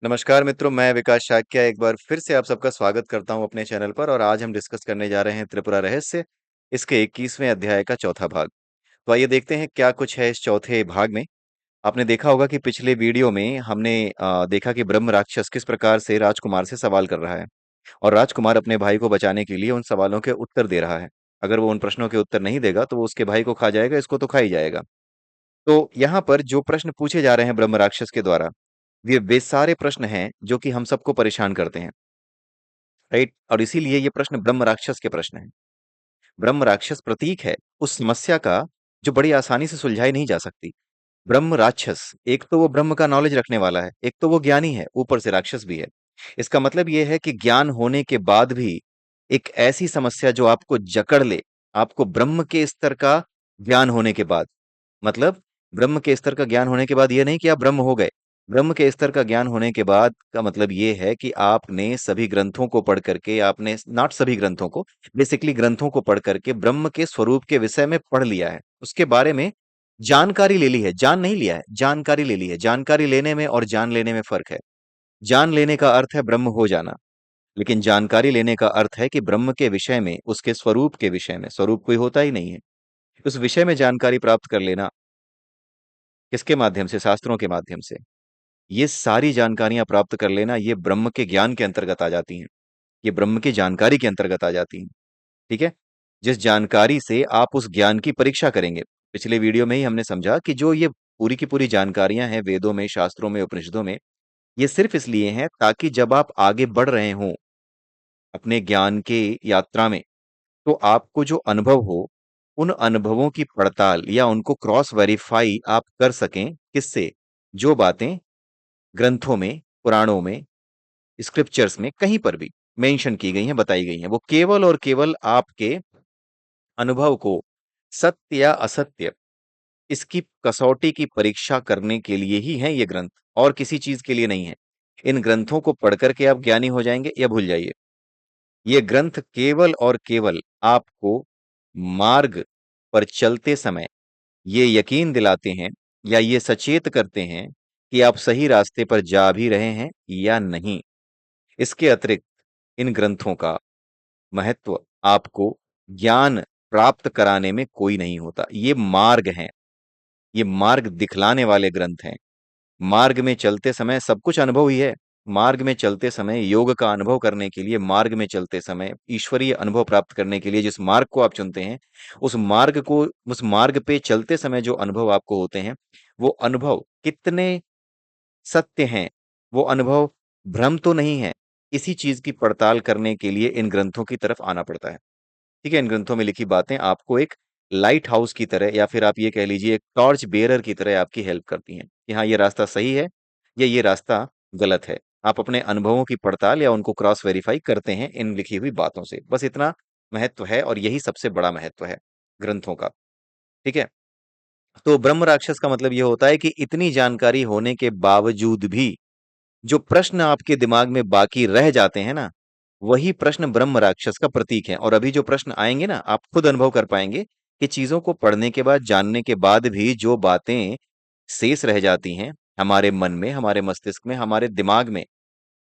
नमस्कार मित्रों, मैं विकास शाक्य एक बार फिर से आप सबका स्वागत करता हूं अपने चैनल पर। और आज हम डिस्कस करने जा रहे हैं त्रिपुरा रहस्य, इसके 21वें अध्याय का चौथा भाग। तो आइए देखते हैं क्या कुछ है इस चौथे भाग में। आपने देखा होगा कि पिछले वीडियो में हमने देखा कि ब्रह्म राक्षस किस प्रकार से राजकुमार से सवाल कर रहा है, और राजकुमार अपने भाई को बचाने के लिए उन सवालों के उत्तर दे रहा है। अगर वो उन प्रश्नों के उत्तर नहीं देगा तो वो उसके भाई को खा जाएगा, इसको तो खा ही जाएगा। तो यहाँ पर जो प्रश्न पूछे जा रहे हैं ब्रह्म राक्षस के द्वारा, वे सारे प्रश्न हैं जो कि हम सबको परेशान करते हैं, राइट। और इसीलिए ये प्रश्न ब्रह्म राक्षस के प्रश्न हैं। ब्रह्म राक्षस प्रतीक है उस समस्या का जो बड़ी आसानी से सुलझाई नहीं जा सकती। ब्रह्म राक्षस, एक तो वो ब्रह्म का नॉलेज रखने वाला है, एक तो वो ज्ञानी है, ऊपर से राक्षस भी है। इसका मतलब ये है कि ज्ञान होने के बाद भी एक ऐसी समस्या जो आपको जकड़ ले, आपको ब्रह्म के स्तर का ज्ञान होने के बाद, मतलब ब्रह्म के स्तर का ज्ञान होने के बाद ये नहीं कि आप ब्रह्म हो गए। ब्रह्म के स्तर का ज्ञान होने के बाद का मतलब ये है कि आपने सभी ग्रंथों को पढ़ करके, आपने नॉट सभी ग्रंथों को, बेसिकली ग्रंथों को पढ़ करके ब्रह्म के स्वरूप के विषय में पढ़ लिया है, उसके बारे में जानकारी ले ली है। जान नहीं लिया है, जानकारी ले ली है। जानकारी लेने में और जान लेने में फर्क है। जान लेने का अर्थ है ब्रह्म हो जाना, लेकिन जानकारी लेने का अर्थ है कि ब्रह्म के विषय में, उसके स्वरूप के विषय में, स्वरूप कोई होता ही नहीं है, उस विषय में जानकारी प्राप्त कर लेना। किसके माध्यम से? शास्त्रों के माध्यम से। ये सारी जानकारियां प्राप्त कर लेना, ये ब्रह्म के ज्ञान के अंतर्गत आ जाती हैं, ये ब्रह्म की जानकारी के अंतर्गत आ जाती हैं। ठीक है। जिस जानकारी से आप उस ज्ञान की परीक्षा करेंगे, पिछले वीडियो में ही हमने समझा कि जो ये पूरी की पूरी जानकारियां हैं वेदों में, शास्त्रों में, उपनिषदों में, ये सिर्फ इसलिए हैं ताकि जब आप आगे बढ़ रहे हों अपने ज्ञान के यात्रा में, तो आपको जो अनुभव हो, उन अनुभवों की पड़ताल या उनको क्रॉस वेरीफाई आप कर सकें। किससे? जो बातें ग्रंथों में, पुराणों में, स्क्रिप्चर्स में कहीं पर भी मेंशन की गई हैं, बताई गई हैं, वो केवल और केवल आपके अनुभव को सत्य या असत्य, इसकी कसौटी की परीक्षा करने के लिए ही हैं ये ग्रंथ, और किसी चीज के लिए नहीं है। इन ग्रंथों को पढ़ करके आप ज्ञानी हो जाएंगे या भूल जाइए। ये ग्रंथ केवल और केवल आपको मार्ग पर चलते समय ये यकीन दिलाते हैं या ये सचेत करते हैं कि आप सही रास्ते पर जा भी रहे हैं या नहीं। इसके अतिरिक्त इन ग्रंथों का महत्व आपको ज्ञान प्राप्त कराने में कोई नहीं होता। ये मार्ग हैं, ये मार्ग दिखलाने वाले ग्रंथ हैं। मार्ग में चलते समय सब कुछ अनुभव ही है। मार्ग में चलते समय योग का अनुभव करने के लिए, मार्ग में चलते समय ईश्वरीय अनुभव प्राप्त करने के लिए जिस मार्ग को आप चुनते हैं, उस मार्ग पे चलते समय जो अनुभव आपको होते हैं, वो अनुभव कितने सत्य हैं, वो अनुभव भ्रम तो नहीं है, इसी चीज की पड़ताल करने के लिए इन ग्रंथों की तरफ आना पड़ता है। ठीक है। इन ग्रंथों में लिखी बातें आपको एक लाइट हाउस की तरह, या फिर आप ये कह लीजिए एक टॉर्च बेयरर की तरह आपकी हेल्प करती हैं कि हाँ, ये रास्ता सही है या ये रास्ता गलत है। आप अपने अनुभवों की पड़ताल या उनको क्रॉस वेरीफाई करते हैं इन लिखी हुई बातों से। बस इतना महत्व है, और यही सबसे बड़ा महत्व है ग्रंथों का। ठीक है। तो ब्रह्म राक्षस का मतलब ये होता है कि इतनी जानकारी होने के बावजूद भी जो प्रश्न आपके दिमाग में बाकी रह जाते हैं ना, वही प्रश्न ब्रह्म राक्षस का प्रतीक है। और अभी जो प्रश्न आएंगे ना, आप खुद अनुभव कर पाएंगे कि चीजों को पढ़ने के बाद, जानने के बाद भी जो बातें शेष रह जाती हैं हमारे मन में, हमारे मस्तिष्क में, हमारे दिमाग में,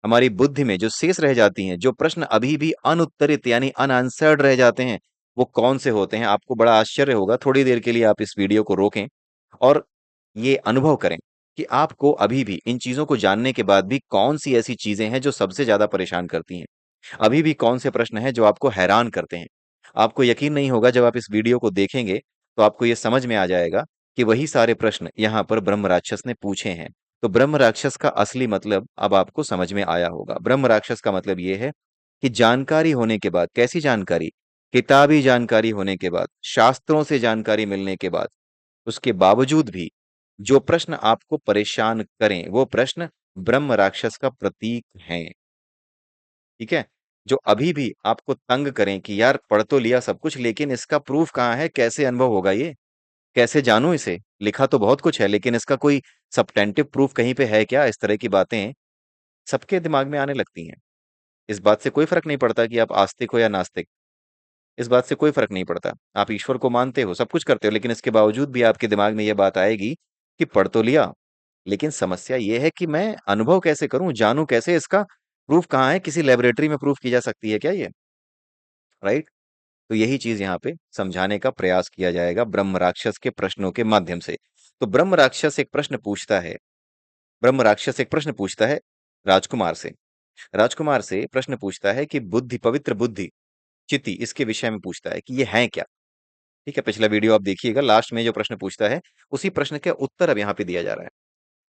हमारी बुद्धि में, जो शेष रह जाती हैं, जो प्रश्न अभी भी अनुत्तरित यानी अनआंसर्ड रह जाते हैं, वो कौन से होते हैं? आपको बड़ा आश्चर्य होगा। थोड़ी देर के लिए आप इस वीडियो को रोकें और ये अनुभव करें कि आपको अभी भी इन चीजों को जानने के बाद भी कौन सी ऐसी चीजें हैं जो सबसे ज्यादा परेशान करती हैं। अभी भी कौन से प्रश्न हैं जो आपको हैरान करते हैं। आपको यकीन नहीं होगा, जब आप इस वीडियो को देखेंगे तो आपको यह समझ में आ जाएगा कि वही सारे प्रश्न यहाँ पर ब्रह्म राक्षस ने पूछे हैं। तो ब्रह्म राक्षस का असली मतलब अब आपको समझ में आया होगा। ब्रह्म राक्षस का मतलब यह है कि जानकारी होने के बाद, कैसी जानकारी? किताबी जानकारी होने के बाद, शास्त्रों से जानकारी मिलने के बाद, उसके बावजूद भी जो प्रश्न आपको परेशान करें, वो प्रश्न ब्रह्म राक्षस का प्रतीक हैं। ठीक है। जो अभी भी आपको तंग करें कि यार पढ़ तो लिया सब कुछ, लेकिन इसका प्रूफ कहाँ है? कैसे अनुभव होगा ये? कैसे जानूं इसे? लिखा तो बहुत कुछ है, लेकिन इसका कोई सब्टेंटिव प्रूफ कहीं पे है क्या? इस तरह की बातें सबके दिमाग में आने लगती हैं। इस बात से कोई फर्क नहीं पड़ता कि आप आस्तिक हो या नास्तिक। इस बात से कोई फर्क नहीं पड़ता। आप ईश्वर को मानते हो, सब कुछ करते हो, लेकिन इसके बावजूद भी आपके दिमाग में यह बात आएगी कि पढ़ तो लिया, लेकिन समस्या ये है कि मैं अनुभव कैसे करूं, जानूं कैसे, इसका प्रूफ कहाँ है? किसी लेबोरेटरी में प्रूफ की जा सकती है क्या ये? राइट? तो यही चीज यहाँ पे समझाने का प्रयास किया जाएगा ब्रह्म राक्षस के प्रश्नों के माध्यम से। तो ब्रह्म राक्षस एक प्रश्न पूछता है राजकुमार से। राजकुमार से प्रश्न पूछता है कि बुद्धि, पवित्र बुद्धि, चिति, इसके विषय में पूछता है कि ये है क्या। ठीक है, पिछला वीडियो आप देखिएगा, लास्ट में जो प्रश्न पूछता है उसी प्रश्न का उत्तर अब यहाँ पे दिया जा रहा है।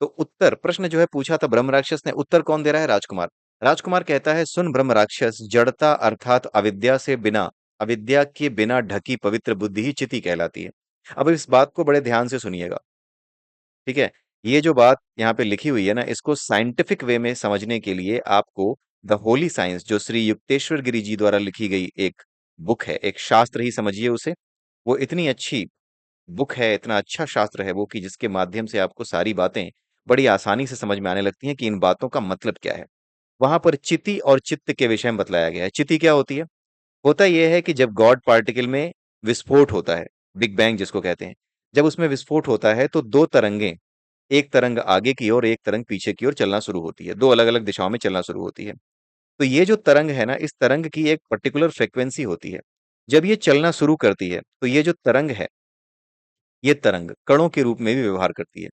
तो उत्तर, प्रश्न जो है पूछा था ब्रह्म राक्षस ने, उत्तर कौन दे रहा है? राजकुमार। राजकुमार कहता है, सुन ब्रह्म राक्षस, जड़ता अर्थात अविद्या से बिना, अविद्या के बिना ढकी पवित्र बुद्धि ही चिति कहलाती है। अब इस बात को बड़े ध्यान से सुनिएगा। ठीक है, ये जो बात यहाँ पे लिखी हुई है ना, इसको साइंटिफिक वे में समझने के लिए आपको द होली साइंस, जो श्री युक्तेश्वर गिरी जी द्वारा लिखी गई एक बुक है, एक शास्त्र ही समझिए उसे, वो इतनी अच्छी बुक है, इतना अच्छा शास्त्र है वो, कि जिसके माध्यम से आपको सारी बातें बड़ी आसानी से समझ में आने लगती हैं कि इन बातों का मतलब क्या है। वहां पर चिति और चित्त के विषय में बतलाया गया है। चिति क्या होती है? होता यह है कि जब गॉड पार्टिकल में विस्फोट होता है, बिग बैंग जिसको कहते हैं, जब उसमें विस्फोट होता है तो दो तरंगें, एक तरंग आगे की ओर, एक तरंग पीछे की ओर चलना शुरू होती है, दो अलग अलग दिशाओं में चलना शुरू होती है। तो ये जो तरंग है ना, इस तरंग की एक पर्टिकुलर फ्रिक्वेंसी होती है। जब ये चलना शुरू करती है तो ये जो तरंग है, ये तरंग कणों के रूप में भी व्यवहार करती है।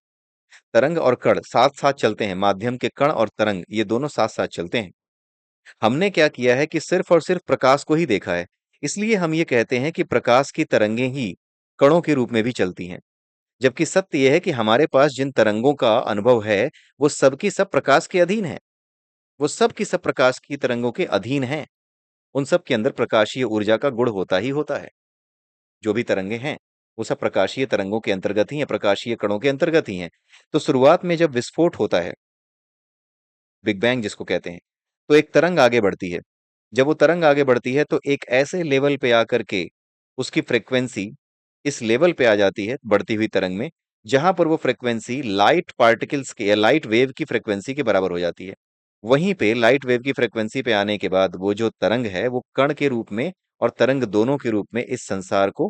तरंग और कण साथ साथ चलते हैं, माध्यम के कण और तरंग ये दोनों साथ साथ चलते हैं। हमने क्या किया है कि सिर्फ और सिर्फ प्रकाश को ही देखा है, इसलिए हम ये कहते हैं कि प्रकाश की तरंगें ही कणों के रूप में भी चलती हैं। जबकि सत्य यह है कि हमारे पास जिन तरंगों का अनुभव है, वो सब की सब प्रकाश के अधीन है। वो सब की सब प्रकाश की तरंगों के अधीन हैं। उन सब के अंदर प्रकाशीय ऊर्जा का गुण होता ही होता है। जो भी तरंगे हैं, वो सब प्रकाशीय तरंगों के अंतर्गत ही है, प्रकाशीय कणों के अंतर्गत ही हैं। तो शुरुआत में जब विस्फोट होता है, बिग बैंग जिसको कहते हैं, तो एक तरंग आगे बढ़ती है। जब वो तरंग आगे बढ़ती है तो एक ऐसे लेवल पे आकर के उसकी फ्रीक्वेंसी इस लेवल पे आ जाती है बढ़ती हुई तरंग में, जहां पर वो फ्रीक्वेंसी लाइट पार्टिकल्स के या लाइट वेव की फ्रीक्वेंसी के बराबर हो जाती है। वहीं पे लाइट वेव की फ्रीक्वेंसी पे आने के बाद वो जो तरंग है वो कण के रूप में और तरंग दोनों के रूप में इस संसार को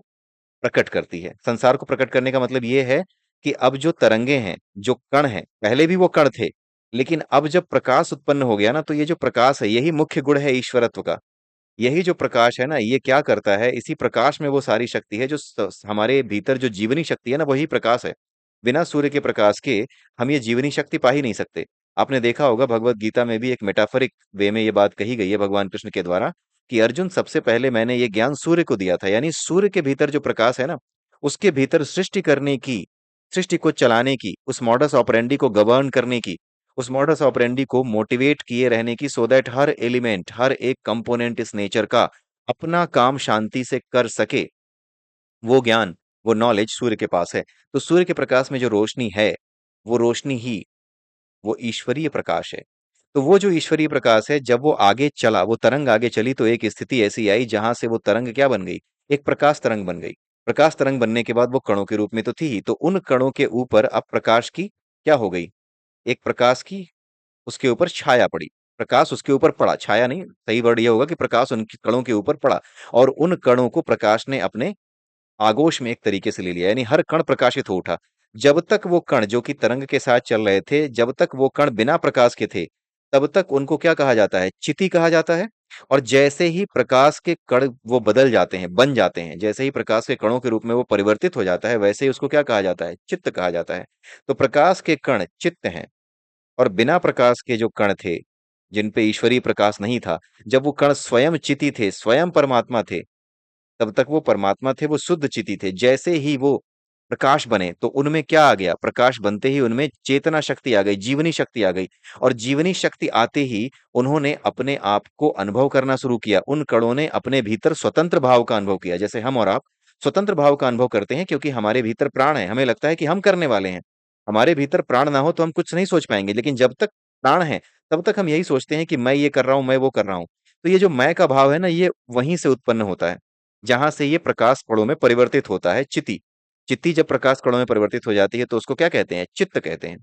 प्रकट करती है। संसार को प्रकट करने का मतलब ये है कि अब जो तरंगे हैं, जो कण हैं, पहले भी वो कण थे, लेकिन अब जब प्रकाश उत्पन्न हो गया ना, तो ये जो प्रकाश है यही मुख्य गुण है ईश्वरत्व का। यही जो प्रकाश है ना, ये क्या करता है, इसी प्रकाश में वो सारी शक्ति है जो हमारे भीतर जो जीवनी शक्ति है ना, वही प्रकाश है। बिना सूर्य के प्रकाश के हम ये जीवनी शक्ति पा ही नहीं सकते। आपने देखा होगा भगवत गीता में भी एक मेटाफरिक वे में ये बात कही गई है भगवान कृष्ण के द्वारा, कि अर्जुन, सबसे पहले मैंने ये ज्ञान सूर्य को दिया था, यानी सूर्य के भीतर जो प्रकाश है ना, उसके भीतर सृष्टि करने की, सृष्टि को चलाने की, उस मॉडस ऑपरेंडी को गवर्न करने की, उस मॉडस ऑपरेंडी को मोटिवेट किए रहने की, सो दैट हर एलिमेंट, हर एक कंपोनेंट इस नेचर का अपना काम शांति से कर सके, वो ज्ञान, वो नॉलेज सूर्य के पास है। तो सूर्य के प्रकाश में जो रोशनी है, वो रोशनी ही वो ईश्वरीय प्रकाश है। तो वो जो ईश्वरीय प्रकाश है, जब वो आगे चला, वो तरंग आगे चली, तो एक स्थिति ऐसी आई जहां से वो तरंग क्या बन गई? एक प्रकाश तरंग बन गई। प्रकाश तरंग बनने के बाद वो कणों के रूप में तो थी ही, तो उन कणों के ऊपर अब प्रकाश की क्या हो गई? एक प्रकाश की उसके ऊपर छाया पड़ी। प्रकाश उसके ऊपर पड़ा, छाया नहीं, सही वर्ड ये होगा कि प्रकाश उन कणों के ऊपर पड़ा, और उन कणों को प्रकाश ने अपने आगोश में एक तरीके से ले लिया, यानी हर कण प्रकाशित हो उठा। जब तक वो कण जो कि तरंग के साथ चल रहे थे, जब तक वो कण बिना प्रकाश के थे, तब तक उनको क्या कहा जाता है? चिति कहा जाता है। और जैसे ही प्रकाश के कण वो बदल जाते हैं, बन जाते हैं, जैसे ही प्रकाश के कणों के रूप में वो परिवर्तित हो जाता है, वैसे ही उसको क्या कहा जाता है? चित्त कहा जाता है। तो प्रकाश के कण चित्त हैं, और बिना प्रकाश के जो कण थे, जिन पे ईश्वरीय प्रकाश नहीं था, जब वो कण स्वयं चिति थे, स्वयं परमात्मा थे, तब तक वो परमात्मा थे, वो शुद्ध चिति थे। जैसे ही वो प्रकाश बने, तो उनमें क्या आ गया? प्रकाश बनते ही उनमें चेतना शक्ति आ गई, जीवनी शक्ति आ गई। और जीवनी शक्ति आते ही उन्होंने अपने आप को अनुभव करना शुरू किया। उन कणों ने अपने भीतर स्वतंत्र भाव का अनुभव किया, जैसे हम और आप स्वतंत्र भाव का अनुभव करते हैं, क्योंकि हमारे भीतर प्राण है, हमें लगता है कि हम करने वाले हैं। हमारे भीतर प्राण ना हो तो हम कुछ नहीं सोच पाएंगे, लेकिन जब तक प्राण है, तब तक हम यही सोचते हैं कि मैं ये कर रहा हूं, मैं वो कर रहा हूं। तो ये जो मैं का भाव है ना, ये वहीं से उत्पन्न होता है, जहां से ये प्रकाश कणों में परिवर्तित होता है, चिति। चित्ती जब प्रकाश कणों में परिवर्तित हो जाती है, तो उसको क्या कहते हैं? चित्त कहते हैं।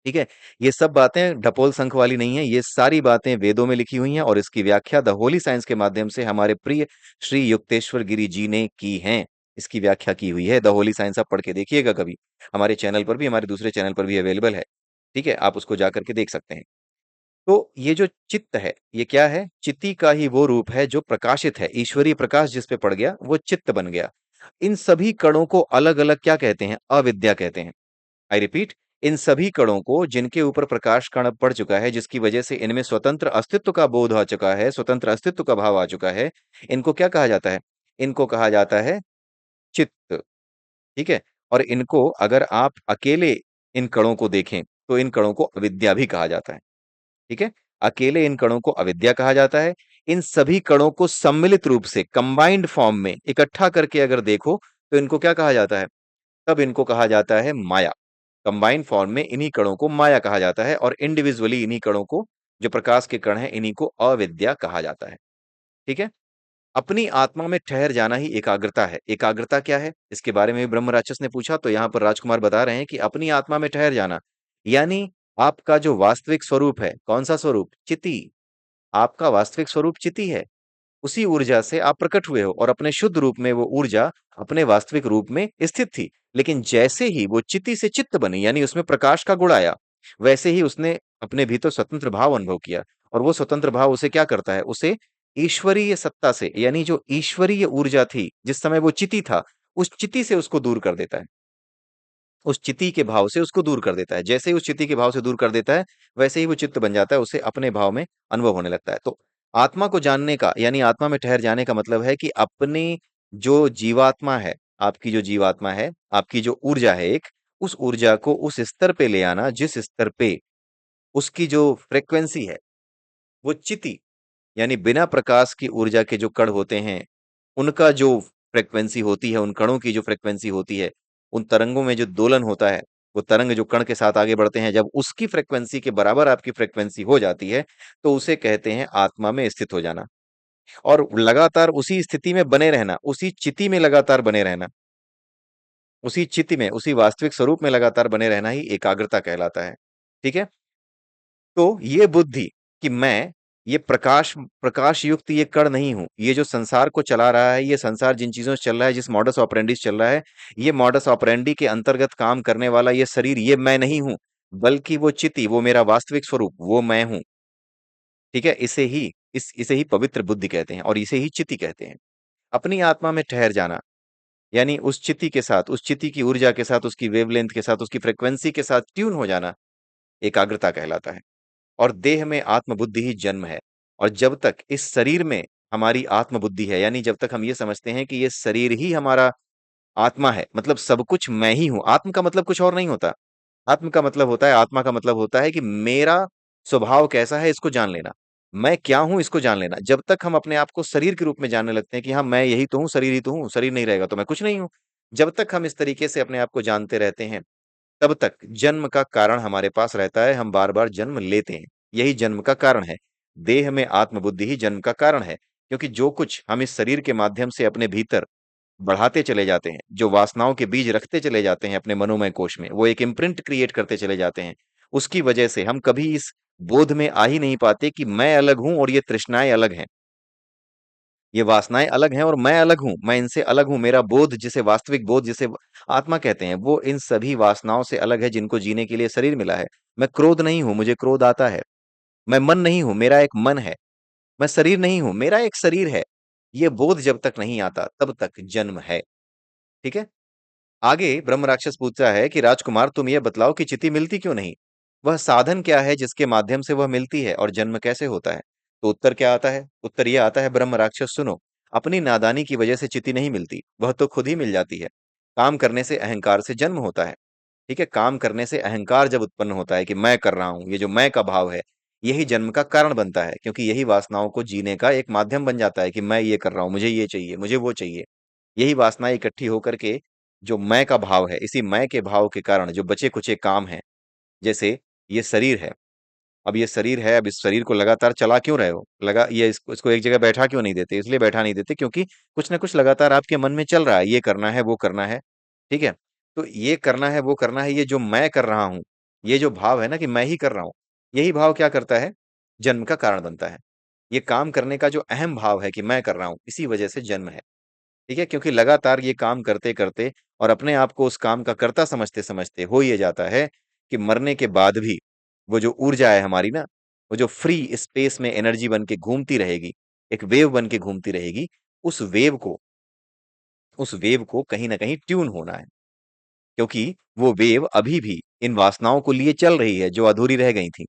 ठीक है, ये सब बातें ढपोल संख वाली नहीं है, ये सारी बातें वेदों में लिखी हुई हैं, और इसकी व्याख्या द होली साइंस के माध्यम से हमारे प्रिय श्री युक्तेश्वर गिरी जी ने की हैं। इसकी व्याख्या की हुई है। द होली साइंस आप पढ़ के देखिएगा कभी, हमारे चैनल पर भी, हमारे दूसरे चैनल पर भी अवेलेबल है। ठीक है, आप उसको जा करके देख सकते हैं। तो ये जो चित्त है, ये क्या है? चिति का ही वो रूप है जो प्रकाशित है, ईश्वरीय प्रकाश जिस पे पड़ गया वो चित्त बन गया। इन सभी कणों को अलग अलग क्या कहते हैं? अविद्या कहते हैं। आई रिपीट, इन सभी कणों को जिनके ऊपर प्रकाश कण पड़ चुका है, जिसकी वजह से इनमें स्वतंत्र अस्तित्व का बोध आ चुका है, स्वतंत्र अस्तित्व का भाव आ चुका है, इनको क्या कहा जाता है? इनको कहा जाता है चित्त। ठीक है, और इनको अगर आप अकेले इन कणों को देखें तो इन कणों को अविद्या भी कहा जाता है। ठीक है, अकेले इन कणों को अविद्या कहा जाता है। इन सभी कणों को सम्मिलित रूप से कंबाइंड फॉर्म में इकट्ठा करके अगर देखो तो इनको क्या कहा जाता है? तब इनको कहा जाता है माया। कंबाइंड फॉर्म में इन्हीं कणों को माया कहा जाता है, और इंडिविजुअली इन्हीं कणों को, जो प्रकाश के कण हैं, इन्हीं को अविद्या कहा जाता है। ठीक है, अपनी आत्मा में ठहर जाना ही एकाग्रता है। एकाग्रता क्या है, इसके बारे में भी ब्रह्म राक्षस ने पूछा, तो यहाँ पर राजकुमार बता रहे हैं कि अपनी आत्मा में ठहर जाना, यानी आपका जो वास्तविक स्वरूप है, कौन सा स्वरूप? चिति। आपका वास्तविक स्वरूप चिति है। उसी ऊर्जा से आप प्रकट हुए हो, और अपने शुद्ध रूप में वो ऊर्जा अपने वास्तविक रूप में स्थित थी। लेकिन जैसे ही वो चिति से चित्त बनी, यानी उसमें प्रकाश का गुण आया, वैसे ही उसने अपने भीतर स्वतंत्र भाव अनुभव किया। और वो स्वतंत्र भाव उसे क्या करता है? उसे ईश्वरीय सत्ता से, यानी जो ईश्वरीय ऊर्जा थी जिस समय वो चिति था, उस चिति से उसको दूर कर देता है। उस चिति के भाव से उसको दूर कर देता है। जैसे ही उस चिति के भाव से दूर कर देता है, वैसे ही वो चित्त बन जाता है, उसे अपने भाव में अनुभव होने लगता है। तो आत्मा को जानने का, यानी आत्मा में ठहर जाने का मतलब है कि अपनी जो जीवात्मा है, आपकी जो जीवात्मा है, आपकी जो ऊर्जा है एक, उस ऊर्जा को उस स्तर पे ले आना जिस स्तर पे उसकी जो फ्रीक्वेंसी है, वो चिति, यानी बिना प्रकाश की ऊर्जा के जो कण होते हैं, उनका जो फ्रीक्वेंसी होती है, उन कणों की जो फ्रीक्वेंसी होती है, उन तरंगों में जो दोलन होता है, वो तरंग जो कण के साथ आगे बढ़ते हैं, जब उसकी फ्रीक्वेंसी के बराबर आपकी फ्रीक्वेंसी हो जाती है, तो उसे कहते हैं आत्मा में स्थित हो जाना। और लगातार उसी स्थिति में बने रहना, उसी चिति में लगातार बने रहना, उसी चिति में, उसी वास्तविक स्वरूप में लगातार बने रहना ही एकाग्रता कहलाता है। ठीक है, तो ये बुद्धि कि मैं ये प्रकाश युक्त ये कण नहीं हूं, ये जो संसार को चला रहा है, ये संसार जिन चीजों से चल रहा है, जिस मॉडस ऑपरेंडी से चल रहा है, ये मॉडस ऑपरेंडी के अंतर्गत काम करने वाला ये शरीर, ये मैं नहीं हूं, बल्कि वो चिति, वो मेरा वास्तविक स्वरूप, वो मैं हूं। ठीक है, इसे ही पवित्र बुद्धि कहते हैं, और इसे ही चिति कहते हैं। अपनी आत्मा में ठहर जाना, यानी उस चिति के साथ, उस चिति की ऊर्जा के साथ, उसकी वेवलेंथ के साथ, उसकी फ्रिक्वेंसी के साथ ट्यून हो जाना, एकाग्रता कहलाता है। और देह में आत्मबुद्धि ही जन्म है। और जब तक इस शरीर में हमारी आत्मबुद्धि है, यानी जब तक हम ये समझते हैं कि ये शरीर ही हमारा आत्मा है, मतलब सब कुछ मैं ही हूं। आत्म का मतलब कुछ और नहीं होता। आत्म का मतलब होता है, आत्मा का मतलब होता है कि मेरा स्वभाव कैसा है इसको जान लेना, मैं क्या हूं इसको जान लेना। जब तक हम अपने आप को शरीर के रूप में जानने लगते हैं कि हाँ मैं यही तो हूँ, शरीर ही तो हूँ, शरीर नहीं रहेगा तो मैं कुछ नहीं हूं, जब तक हम इस तरीके से अपने आप को जानते रहते हैं, तब तक जन्म का कारण हमारे पास रहता है, हम बार बार जन्म लेते हैं। यही जन्म का कारण है। देह में आत्मबुद्धि ही जन्म का कारण है, क्योंकि जो कुछ हम इस शरीर के माध्यम से अपने भीतर बढ़ाते चले जाते हैं, जो वासनाओं के बीज रखते चले जाते हैं अपने मनोमय कोश में, वो एक इम्प्रिंट क्रिएट करते चले जाते हैं। उसकी वजह से हम कभी इस बोध में आ ही नहीं पाते कि मैं अलग हूं और ये तृष्णाएं अलग हैं, ये वासनाएं अलग हैं और मैं अलग हूं, मैं इनसे अलग हूं। मेरा बोध, जिसे वास्तविक बोध, जिसे आत्मा कहते हैं, वो इन सभी वासनाओं से अलग है जिनको जीने के लिए शरीर मिला है। मैं क्रोध नहीं हूं, मुझे क्रोध आता है। मैं मन नहीं हूं, मेरा एक मन है। मैं शरीर नहीं हूं, मेरा एक शरीर है। ये बोध जब तक नहीं आता, तब तक जन्म है। ठीक है, आगे ब्रह्म राक्षस पूछता है कि राजकुमार, तुम ये बतलाओ कि चिति मिलती क्यों नहीं? वह साधन क्या है जिसके माध्यम से वह मिलती है, और जन्म कैसे होता है? तो उत्तर क्या आता है? उत्तर यह आता है, ब्रह्म राक्षस सुनो, अपनी नादानी की वजह से चिति नहीं मिलती, वह तो खुद ही मिल जाती है। काम करने से, अहंकार से जन्म होता है। ठीक है, काम करने से अहंकार जब उत्पन्न होता है कि मैं कर रहा हूं, ये जो मैं का भाव है, यही जन्म का कारण बनता है, क्योंकि यही वासनाओं को जीने का एक माध्यम बन जाता है कि मैं ये कर रहा हूं, मुझे ये चाहिए, मुझे वो चाहिए। यही वासनाएं इकट्ठी होकर के जो मैं का भाव है, इसी मैं के भाव के कारण जो बचे कुचे काम हैं, जैसे ये शरीर है, अब ये शरीर है, अब इस शरीर को लगातार चला क्यों रहे हो? इसको एक जगह बैठा क्यों नहीं देते? इसलिए बैठा नहीं देते क्योंकि कुछ ना कुछ लगातार आपके मन में चल रहा है, ये करना है, वो करना है। ठीक है, तो ये करना है, वो करना है, ये जो मैं कर रहा हूं, ये जो भाव है ना कि मैं ही कर रहा हूं, यही भाव क्या करता है? जन्म का कारण बनता है। ये काम करने का जो अहम भाव है कि मैं कर रहा हूं, इसी वजह से जन्म है। ठीक है? क्योंकि लगातार ये काम करते-करते और अपने आप को उस काम का कर्ता समझते-समझते हो ये जाता है कि मरने के बाद भी वो जो ऊर्जा है हमारी ना, वो जो फ्री स्पेस में एनर्जी बन के घूमती रहेगी, एक वेव बन के घूमती रहेगी, उस वेव को उस वेव को कहीं न कहीं ट्यून होना है। क्योंकि वो वेव अभी भी इन वासनाओं को लिए चल रही है, जो अधूरी रह गई थी।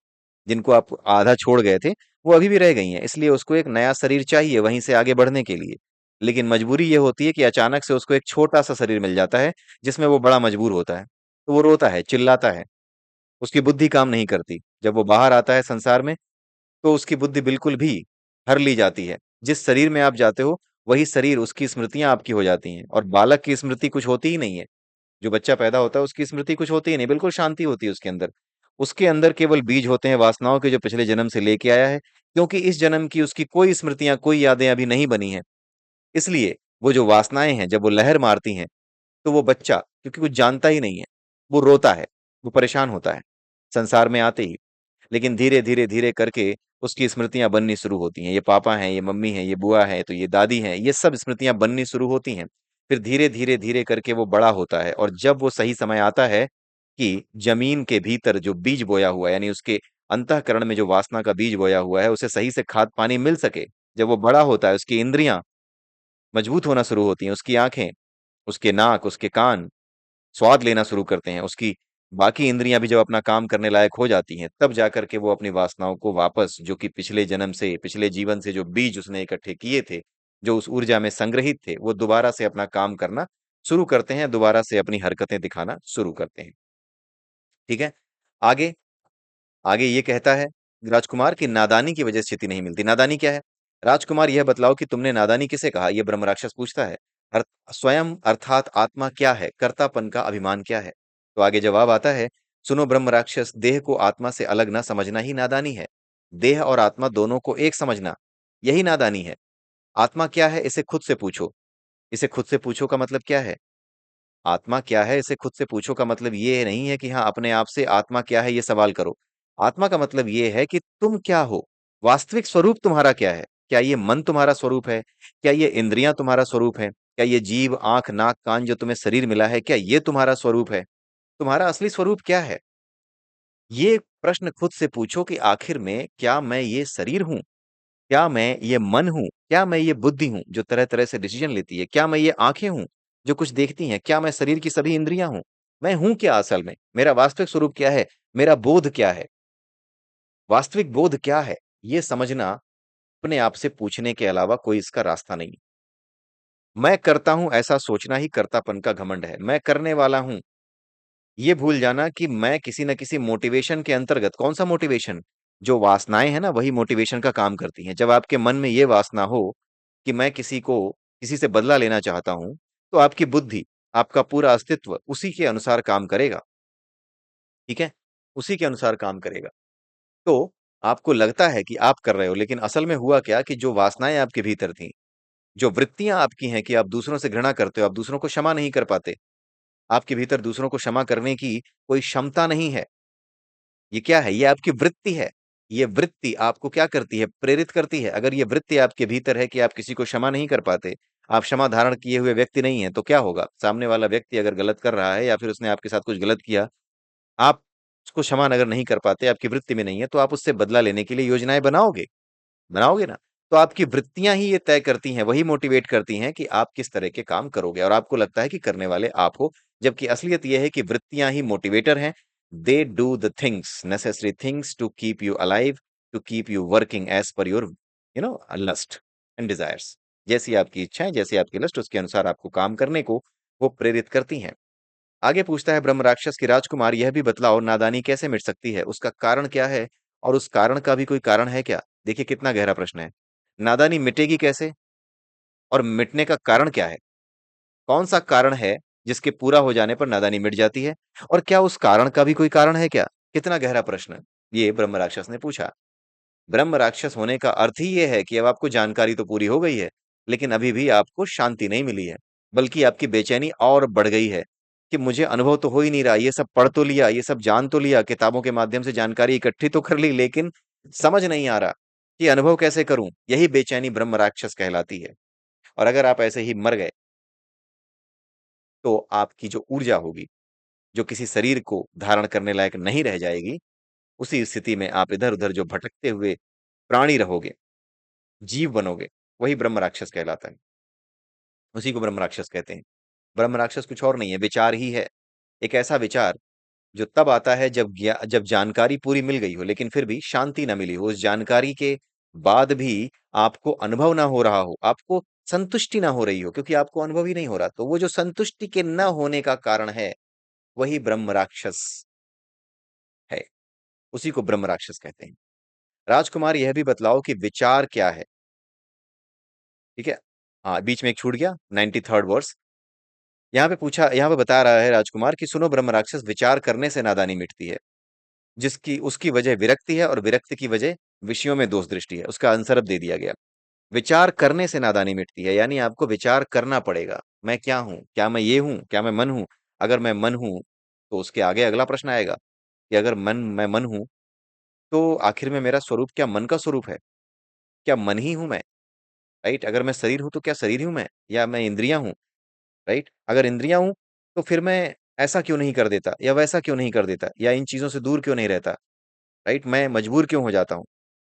जिनको आप आधा छोड़ गए थे, वो अभी भी रह गई हैं। इसलिए उसको एक नया शरीर चाहिए वहीं से आगे बढ़ने के लिए। लेकिन मजबूरी ये होती है कि अचानक से उसको एक छोटा-सा शरीर मिल जाता है, जिसमें वो बड़ा मजबूर होता है। तो वो रोता है, चिल्लाता है, उसकी बुद्धि काम नहीं करती। जब वो बाहर आता है संसार में, तो उसकी बुद्धि बिल्कुल भी हर ली जाती है। जिस शरीर में आप जाते हो, वही शरीर उसकी स्मृतियाँ आपकी हो जाती हैं और बालक की स्मृति कुछ होती ही नहीं है। जो बच्चा पैदा होता है उसकी स्मृति कुछ होती ही नहीं, बिल्कुल शांति होती है उसके अंदर। उसके अंदर केवल बीज होते हैं वासनाओं के जो पिछले जन्म से लेके आया है, क्योंकि इस जन्म की उसकी कोई स्मृतियाँ, कोई यादें अभी नहीं बनी हैं। इसलिए वो जो वासनाएँ हैं, जब वो लहर मारती हैं, तो वो बच्चा क्योंकि कुछ जानता ही नहीं है, वो रोता है, वो परेशान होता है, संसार में आते ही। लेकिन धीरे, धीरे, धीरे करके उसकी स्मृतियाँ बननी शुरू होती हैं। ये पापा हैं, ये मम्मी हैं, ये बुआ है, तो ये दादी हैं, ये सब स्मृतियाँ बननी शुरू होती हैं। फिर धीरे, धीरे, धीरे करके वो बड़ा होता है और जब वो सही समय आता है कि ज़मीन के भीतर जो बीज बोया हुआ है, यानी उसके अंतःकरण में जो वासना का बीज बोया हुआ है, उसे सही से खाद-पानी मिल सके। जब वो बड़ा होता है, उसकी इंद्रियाँ मजबूत होना शुरू होती हैं, उसकी आँखें, उसके नाक, उसके कान स्वाद लेना शुरू करते हैं, उसकी बाकी इंद्रियाँ भी जब अपना काम करने लायक हो जाती हैं, तब जाकर के वो अपनी वासनाओं को वापस जो कि पिछले जन्म से, पिछले जीवन से जो बीज उसने इकट्ठे किए थे, जो उस ऊर्जा में संग्रहित थे, वो दोबारा से अपना काम करना शुरू करते हैं, दोबारा से अपनी हरकतें दिखाना शुरू करते हैं। ठीक है? आगे आगे ये कहता है राजकुमार कि नादानी की वजह से स्थिति नहीं मिलती। नादानी क्या है? राजकुमार यह बतलाओ कि तुमने नादानी किसे कहा? ये ब्रह्म राक्षस पूछता है। अर्थ स्वयं अर्थात आत्मा क्या है? कर्तापन का अभिमान क्या है? तो आगे जवाब आता है, सुनो ब्रह्म राक्षस, देह को आत्मा से अलग ना समझना ही नादानी है। देह और आत्मा दोनों को एक समझना, यही नादानी है। आत्मा क्या है? इसे खुद से पूछो। इसे खुद से पूछो का मतलब क्या है? आत्मा क्या है इसे खुद से पूछो का मतलब ये नहीं है कि हाँ अपने आप से आत्मा क्या है ये सवाल करो। आत्मा का मतलब ये है कि तुम क्या हो? वास्तविक स्वरूप तुम्हारा क्या है? क्या ये मन तुम्हारा स्वरूप है? क्या ये इंद्रियां तुम्हारा स्वरूप है? क्या ये जीभ, आंख, नाक, कान जो तुम्हें शरीर मिला है, क्या ये तुम्हारा स्वरूप है? तुम्हारा असली स्वरूप क्या है? ये प्रश्न खुद से पूछो कि आखिर में क्या मैं ये शरीर हूँ? क्या मैं ये मन हूँ? क्या मैं ये बुद्धि हूँ, जो तरह-तरह से डिसीजन लेती है? क्या मैं ये आँखें हूँ, जो कुछ देखती हैं? क्या मैं शरीर की सभी इंद्रियाँ हूँ? मैं हूँ क्या असल में? मेरा वास्तविक स्वरूप क्या है? मेरा बोध क्या है? वास्तविक बोध क्या है? ये समझना अपने आप से पूछने के अलावा कोई इसका रास्ता नहीं। मैं करता हूँ ऐसा सोचना ही कर्तापन का घमंड है। मैं करने वाला हूँ, ये भूल जाना कि मैं किसी न किसी मोटिवेशन के अंतर्गत कौन-सा मोटिवेशन? जो वासनाएँ हैं ना, वही मोटिवेशन का काम करती हैं। जब आपके मन में ये वासना हो कि मैं किसी से बदला लेना चाहता हूँ, तो आपकी बुद्धि, आपका पूरा अस्तित्व उसी के अनुसार काम करेगा, ठीक है? उसी के अनुसार काम करेगा। तो आपको लगता है कि आप कर रहे हो, लेकिन असल में हुआ क्या कि जो वासनाएँ आपके भीतर थीं, जो वृत्तियाँ आपकी हैं कि आप दूसरों से घृणा करते हो, आप दूसरों को क्षमा नहीं कर पाते, आपके भीतर दूसरों को क्षमा करने की कोई क्षमता नहीं है। ये क्या है? ये आपकी वृत्ति है। ये वृत्ति आपको क्या करती है? प्रेरित करती है। अगर ये वृत्ति आपके भीतर है कि आप किसी को क्षमा नहीं कर पाते, आप क्षमा धारण किए हुए व्यक्ति नहीं हैं, तो क्या होगा? सामने वाला व्यक्ति अगर गलत कर रहा है या फिर उसने आपके साथ कुछ गलत किया, आप उसको क्षमा अगर नहीं कर पाते, आपकी वृत्ति में नहीं है, तो आप उससे बदला लेने के लिए योजनाएँ बनाओगे। बनाओगे ना? तो आपकी वृत्तियाँ ही ये तय करती हैं, वही मोटिवेट करती हैं कि आप किस तरह के काम करोगे और आपको लगता है कि करने वाले आप हो, जबकि असलियत ये है कि वृत्तियाँ ही मोटिवेटर हैं। They do the things, necessary things to keep you alive, to keep you working as per your lust and desires. जैसी आपकी इच्छाएँ, जैसी आपकी लस्ट, उसके अनुसार आपको काम करने को वो प्रेरित करती हैं। आगे पूछता है ब्रह्म राक्षस कि राजकुमार यह भी बतलाओ नादानी कैसे मिट सकती है? उसका कारण क्या है? और उस कारण का भी कोई कारण है क्या? देखिए कितना गहरा प्रश्न है। नादानी मिटेगी कैसे? और मिटने का कारण क्या है? कौन-सा कारण है जिसके पूरा हो जाने पर नादानी मिट जाती है? और क्या उस कारण का भी कोई कारण है क्या? कितना गहरा प्रश्न, ये ब्रह्म राक्षस ने पूछा। ब्रह्म राक्षस होने का अर्थ ही ये है कि अब आपको जानकारी तो पूरी हो गई है, लेकिन अभी भी आपको शांति नहीं मिली है, बल्कि आपकी बेचैनी और बढ़ गई है कि मुझे अनुभव तो हो ही नहीं रहा, ये सब पढ़ तो लिया, ये सब जान तो लिया, किताबों के माध्यम से जानकारी इकट्ठी तो कर ली, लेकिन समझ नहीं आ रहा कि अनुभव कैसे करूँ? यही बेचैनी ब्रह्म राक्षस कहलाती है। और अगर आप ऐसे ही मर गए तो आपकी जो ऊर्जा होगी, जो किसी शरीर को धारण करने लायक नहीं रह जाएगी, उसी स्थिति में आप इधर-उधर जो भटकते हुए प्राणी रहोगे, जीव बनोगे, वही ब्रह्म राक्षस कहलाता है। उसी को ब्रह्म राक्षस कहते हैं। ब्रह्म राक्षस कुछ और नहीं है, विचार ही है। एक ऐसा विचार जो तब आता है जब जानकारी पूरी मिल गई हो, लेकिन फिर भी शांति ना मिली हो। उस जानकारी के बाद भी आपको अनुभव ना हो रहा हो, आपको संतुष्टि ना हो रही हो, क्योंकि आपको अनुभव ही नहीं हो रहा। तो वो जो संतुष्टि के न होने का कारण है, वही ब्रह्म राक्षस है। उसी को ब्रह्म राक्षस कहते हैं। राजकुमार, यह भी बतलाओ कि विचार क्या है? ठीक है? हाँ, बीच में एक छूट गया, 93rd वर्स। यहाँ पे बता रहा है राजकुमार कि सुनो ब्रह्म राक्षस, विचार करने से नादानी मिटती है। जिसकी उसकी वजह विरक्ति है, और विरक्ति की वजह विषयों में दोष दृष्टि है। उसका आंसर अब दे दिया गया। विचार करने से नादानी मिटती है, यानी आपको विचार करना पड़ेगा। मैं क्या हूं? क्या मैं ये हूं? क्या मैं मन हूं? अगर मैं मन हूं, तो उसके आगे अगला प्रश्न आएगा कि अगर मैं मन हूं, तो आखिर में मेरा स्वरूप क्या मन का स्वरूप है? क्या मन ही हूं मैं? राइट? अगर मैं शरीर हूं, तो क्या शरीर ही हूं मैं, या मैं इंद्रियां हूं? राइट? अगर इंद्रियां हूं, तो फिर मैं ऐसा क्यों नहीं कर देता, या वैसा क्यों नहीं कर देता, या इन चीजों से दूर क्यों नहीं रहता? राइट? मैं मजबूर क्यों हो जाता हूं?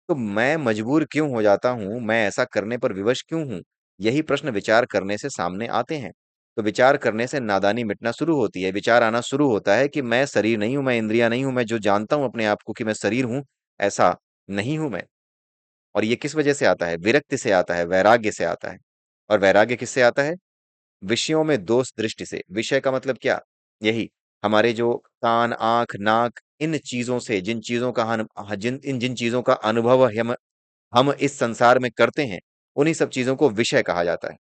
तो मैं मजबूर क्यों हो जाता हूं, मैं ऐसा करने पर विवश क्यों हूं? यही प्रश्न विचार करने से सामने आते हैं। तो विचार करने से नादानी मिटना शुरू होती है। विचार आना शुरू होता है कि मैं शरीर नहीं हूं, मैं इंद्रियां नहीं हूं, मैं जो जानता हूं अपने आप को कि मैं शरीर हूं, ऐसा नहीं हूं मैं। और ये किस वजह से आता है? विरक्ति से आता है, वैराग्य से आता है। और वैराग्य किससे आता है? विषयों में दोष दृष्टि से। विषय का मतलब क्या? यही हमारे जो कान, आंख, नाक, इन चीजों से, जिन चीजों का जिन चीजों का अनुभव हम इस संसार में करते हैं, उन्हीं सब चीजों को विषय कहा जाता है।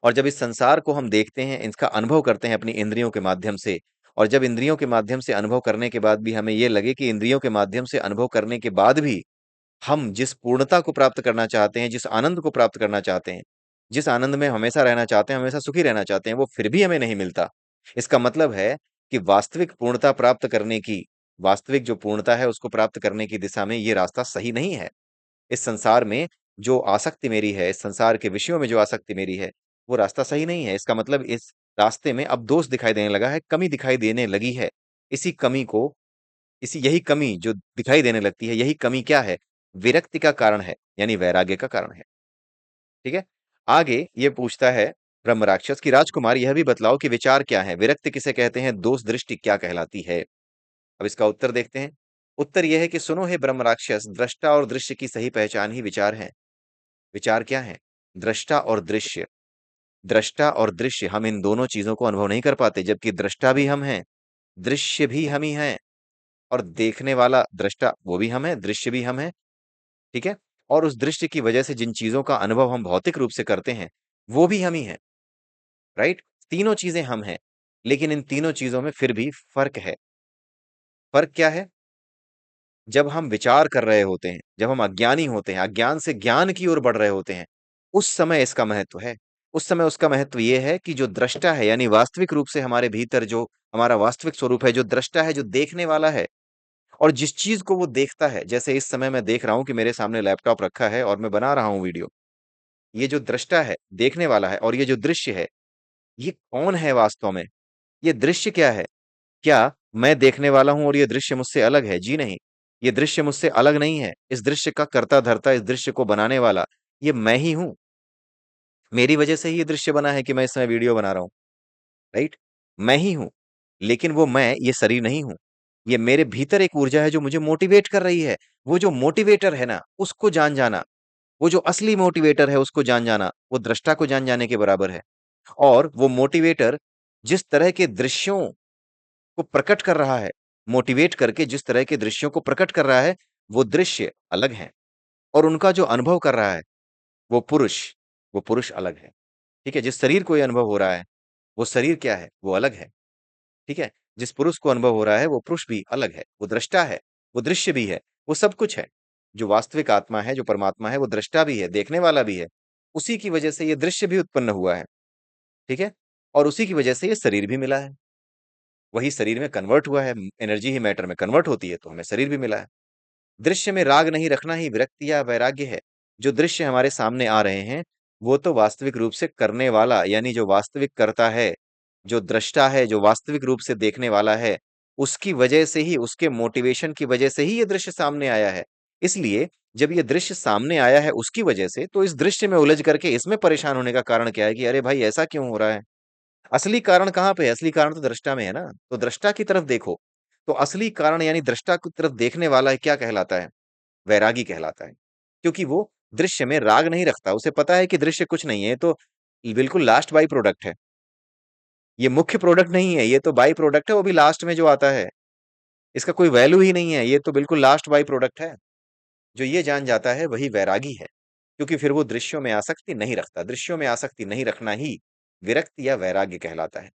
और जब इस संसार को हम देखते हैं, इसका अनुभव करते हैं अपनी इंद्रियों के माध्यम से, और जब इंद्रियों के माध्यम से अनुभव करने के बाद भी हमें ये लगे कि इंद्रियों के माध्यम से अनुभव करने के बाद भी हम जिस पूर्णता को प्राप्त करना चाहते हैं, जिस आनंद को प्राप्त करना चाहते हैं, जिस आनंद में हमेशा रहना चाहते हैं, हमेशा सुखी रहना चाहते हैं, वो फिर भी हमें नहीं मिलता। इसका मतलब है कि वास्तविक पूर्णता प्राप्त करने की, वास्तविक जो पूर्णता है उसको प्राप्त करने की दिशा में ये रास्ता सही नहीं है। इस संसार में जो आसक्ति मेरी है, इस संसार के विषयों में जो आसक्ति मेरी है, वो रास्ता सही नहीं है। इसका मतलब इस रास्ते में अब दोष दिखाई देने लगा है, कमी दिखाई देने लगी है। इसी कमी को इसी यही कमी जो दिखाई देने लगती है, यही कमी क्या है? विरक्ति का कारण है, यानी वैराग्य का कारण है। ठीक है? आगे ये पूछता है ब्रह्म राक्षस कि राजकुमार, यह भी बतलाओ कि विचार क्या है? विरक्ति किसे कहते हैं? दोष दृष्टि क्या कहलाती है? अब इसका उत्तर देखते हैं। उत्तर यह है कि सुनो हे ब्रह्म राक्षस, दृष्टा और दृश्य की सही पहचान ही विचार है। विचार क्या है? दृष्टा और दृश्य। दृष्टा और दृश्य, हम इन दोनों चीजों को अनुभव नहीं कर पाते, जबकि दृष्टा भी हम हैं, दृश्य भी हम ही हैं, और देखने वाला दृष्टा वो भी हम है, दृश्य भी हम है। ठीक है? और उस दृश्य की वजह से जिन चीजों का अनुभव हम भौतिक रूप से करते हैं, वो भी हम ही हैं। राइट? तीनों चीजें हम हैं, लेकिन इन तीनों चीजों में फिर भी फर्क है। फर्क क्या है? जब हम विचार कर रहे होते हैं, जब हम अज्ञानी होते हैं, अज्ञान से ज्ञान की ओर बढ़ रहे होते हैं, उस समय इसका महत्व है। उस समय उसका महत्व ये है कि जो दृष्टा है, यानी वास्तविक रूप से हमारे भीतर जो हमारा वास्तविक स्वरूप है, जो दृष्टा है, जो देखने वाला है, और जिस चीज को वो देखता है, जैसे इस समय मैं देख रहा हूं कि मेरे सामने लैपटॉप रखा है और मैं बना रहा हूं वीडियो। ये जो दृष्टा है, देखने वाला है, और ये जो दृश्य है, ये कौन है वास्तव में? ये दृश्य क्या है? क्या मैं देखने वाला हूं और ये दृश्य मुझसे अलग है? जी नहीं। ये दृश्य मुझसे अलग नहीं है। इस दृश्य का कर्ता धर्ता, इस दृश्य को बनाने वाला, ये मैं ही हूं। मेरी वजह से ही ये दृश्य बना है कि मैं इस समय वीडियो बना रहा हूं। राइट? मैं ही हूं। लेकिन वो मैं, ये शरीर नहीं हूं। ये मेरे भीतर एक ऊर्जा है जो मुझे मोटिवेट कर रही है। वो जो मोटिवेटर है ना, उसको जान जाना, वो जो असली मोटिवेटर है उसको जान जाना, वो दृष्टा को जान जाने के बराबर है। और वो मोटिवेटर जिस तरह के दृश्यों को प्रकट कर रहा है, मोटिवेट करके जिस तरह के दृश्यों को प्रकट कर रहा है, वो दृश्य अलग हैं। और उनका जो अनुभव कर रहा है, वो पुरुष वो पुरुष अलग है। ठीक है? जिस शरीर को ये अनुभव हो रहा है, वो शरीर क्या है? वो अलग है। ठीक है? जिस पुरुष को अनुभव हो रहा है, वो पुरुष भी अलग है। वो दृष्टा है, वो दृश्य भी है, वो सब कुछ है। जो वास्तविक आत्मा है, जो परमात्मा है, वो दृष्टा भी है, देखने वाला भी है। उसी की वजह से ये दृश्य भी उत्पन्न हुआ है। ठीक है? और उसी की वजह से ये शरीर भी मिला है। वही शरीर में कन्वर्ट हुआ है, एनर्जी ही मैटर में कन्वर्ट होती है, तो हमें शरीर भी मिला है। दृश्य में राग नहीं रखना ही विरक्ति या वैराग्य है। जो दृश्य हमारे सामने आ रहे हैं, वो तो वास्तविक रूप से करने वाला, यानी जो वास्तविक कर्ता है, जो दृष्टा है, जो वास्तविक रूप से देखने वाला है, उसकी वजह से ही, उसके मोटिवेशन की वजह से ही ये दृश्य सामने आया है। इसलिए जब ये दृश्य सामने आया है उसकी वजह से, तो इस दृश्य में उलझ करके इसमें परेशान होने का कारण क्या है कि अरे भाई ऐसा क्यों हो रहा है? असली कारण कहाँ पे है? असली कारण तो दृष्टा में है ना। तो दृष्टा की तरफ देखो। तो असली कारण यानी दृष्टा की तरफ देखने वाला क्या कहलाता है? वैरागी कहलाता है। क्योंकि वो दृश्य में राग नहीं रखता। उसे पता है कि दृश्य कुछ नहीं है, ये तो बिल्कुल लास्ट बाई प्रोडक्ट है। ये मुख्य प्रोडक्ट नहीं है, ये तो बाई प्रोडक्ट है, वो भी लास्ट में जो आता है। इसका कोई वैल्यू ही नहीं है, ये तो बिल्कुल लास्ट बाई प्रोडक्ट है। जो ये जान जाता है वही वैरागी है। क्योंकि फिर वो दृश्यों में आसक्ति नहीं रखता। दृश्यों में आसक्ति नहीं रखना ही विरक्ति या वैराग्य कहलाता है।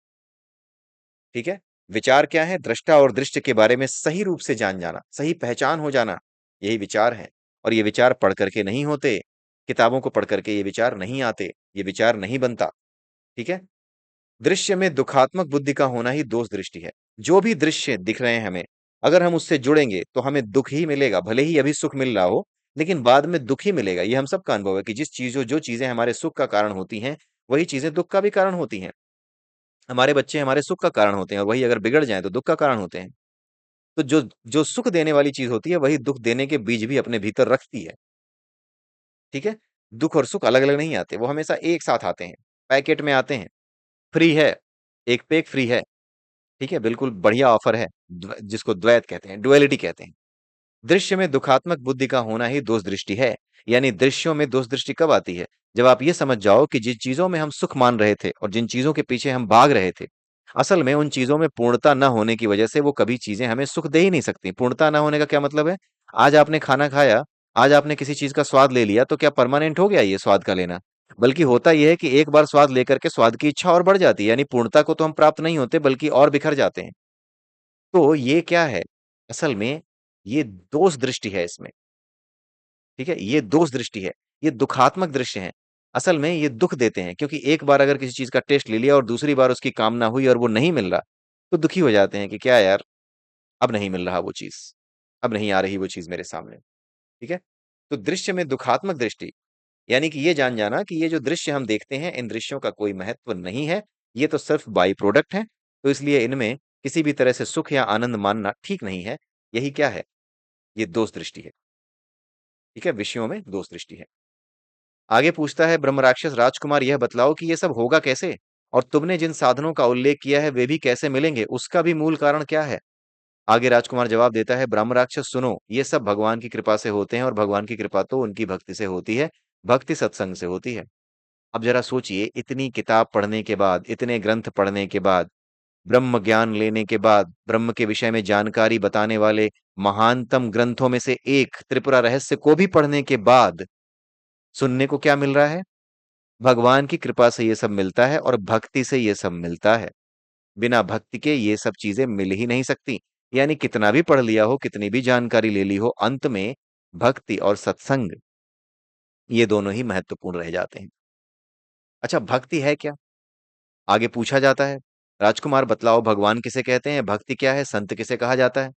ठीक है? विचार क्या है? दृष्टा और दृश्य के बारे में सही रूप से जान जाना, सही पहचान हो जाना, यही विचार है। और ये विचार पढ़ करके नहीं होते, किताबों को पढ़ करके ये विचार नहीं आते, ये विचार नहीं बनता। ठीक है? दृश्य में दुखात्मक बुद्धि का होना ही दोष दृष्टि है। जो भी दृश्य दिख रहे हैं हमें, अगर हम उससे जुड़ेंगे तो हमें दुख ही मिलेगा। भले ही अभी सुख मिल रहा हो, लेकिन बाद में दुख ही मिलेगा। ये हम सबका अनुभव है कि जो चीजें हमारे सुख का कारण होती हैं, वही चीजें दुख का भी कारण होती हैं। हमारे बच्चे हमारे सुख का कारण होते हैं, और वही अगर बिगड़ जाएं तो दुख का कारण होते हैं। तो जो जो सुख देने वाली चीज होती है, वही दुख देने के बीज भी अपने भीतर रखती है। ठीक है? दुख और सुख अलग अलग नहीं आते, वो हमेशा एक साथ आते हैं, पैकेट में आते हैं। फ्री है, एक पे एक फ्री है। ठीक है, बिल्कुल बढ़िया ऑफर है। जिसको द्वैत कहते हैं, डुअलिटी कहते हैं। दृश्य में दुखात्मक बुद्धि का होना ही दोष दृष्टि है। यानी दृश्यों में दोष दृष्टि कब आती है? जब आप ये समझ जाओ कि जिन चीजों में हम सुख मान रहे थे और जिन चीजों के पीछे हम भाग रहे थे, असल में उन चीजों में पूर्णता न होने की वजह से वो कभी चीजें हमें सुख दे ही नहीं सकती। पूर्णता न होने का क्या मतलब है? आज आपने खाना खाया, आज आपने किसी चीज का स्वाद ले लिया, तो क्या परमानेंट हो गया ये स्वाद का लेना? बल्कि होता यह है कि एक बार स्वाद लेकर के स्वाद की इच्छा और बढ़ जाती है। यानी पूर्णता को तो हम प्राप्त नहीं होते, बल्कि और बिखर जाते हैं। तो ये क्या है? असल में ये दोष दृष्टि है इसमें। ठीक है? ये दोष दृष्टि है। ये दुखात्मक दृश्य हैं। असल में ये दुख देते हैं, क्योंकि एक बार अगर किसी चीज का टेस्ट ले लिया और दूसरी बार उसकी कामना हुई और वो नहीं मिल रहा, तो दुखी हो जाते हैं कि क्या यार, अब नहीं मिल रहा वो चीज, अब नहीं आ रही वो चीज मेरे सामने। ठीक है? तो दृश्य में दुखात्मक दृष्टि, यानी कि ये जान जाना कि ये जो दृश्य हम देखते हैं, इन दृश्यों का कोई महत्व नहीं है। ये तो सिर्फ बाई प्रोडक्ट है। तो इसलिए इनमें किसी भी तरह से सुख या आनंद मानना ठीक नहीं है। यही क्या है? ये दोष दृष्टि है। ठीक है? विषयों में दोष दृष्टि है। आगे पूछता है ब्रह्म राक्षस, राजकुमार यह बतलाओ कि यह सब होगा कैसे, और तुमने जिन साधनों का उल्लेख किया है वे भी कैसे मिलेंगे, उसका भी मूल कारण क्या है? आगे राजकुमार जवाब देता है, ब्रह्म राक्षस सुनो, ये सब भगवान की कृपा से होते हैं, और भगवान की कृपा तो उनकी भक्ति से होती है। भक्ति सत्संग से होती है। अब जरा सोचिए, इतनी किताब पढ़ने के बाद, इतने ग्रंथ पढ़ने के बाद, ब्रह्म ज्ञान लेने के बाद, ब्रह्म के विषय में जानकारी बताने वाले महानतम ग्रंथों में से एक त्रिपुरा रहस्य को भी पढ़ने के बाद सुनने को क्या मिल रहा है? भगवान की कृपा से ये सब मिलता है, और भक्ति से ये सब मिलता है। बिना भक्ति के ये सब चीजें मिल ही नहीं सकती। यानी कितना भी पढ़ लिया हो, कितनी भी जानकारी ले ली हो, अंत में भक्ति और सत्संग, ये दोनों ही महत्वपूर्ण रह जाते हैं। अच्छा, भक्ति है क्या? आगे पूछा जाता है, राजकुमार बतलाओ, भगवान किसे कहते हैं, भक्ति क्या है, संत किसे कहा जाता है?